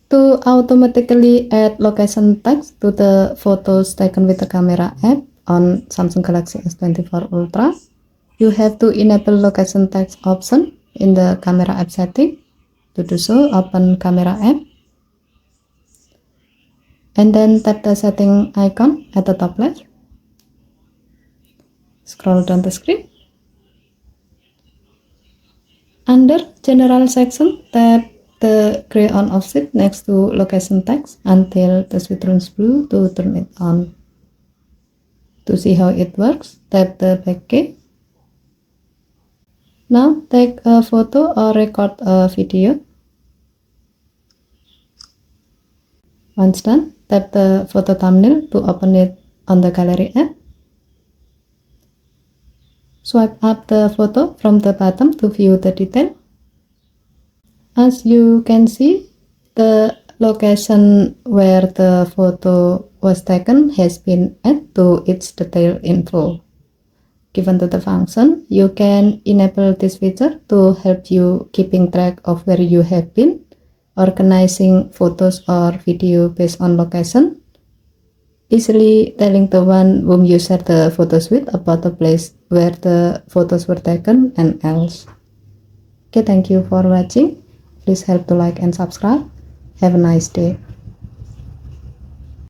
To automatically add location text to the photos taken with the camera app on Samsung Galaxy S24 Ultra, you have to enable location text option in the camera app setting. To do so, open camera app and then tap the setting icon at the top left. Scroll down the screen. Under general section, tap the gray on off switch next to location text until the switch turns blue to turn it on. To see how it works, tap the back key. Now take a photo or record a video. Once done, tap the photo thumbnail to open it on the gallery app. Swipe up the photo from the bottom to view the detail. As you can see, the location where the photo was taken has been added to its detail info. Given to the function, you can enable this feature to help you keeping track of where you have been, organizing photos or video based on location, easily telling the one whom you share the photos with about the place where the photos were taken, and else. Okay, thank you for watching. Please help to like and subscribe. Have a nice day.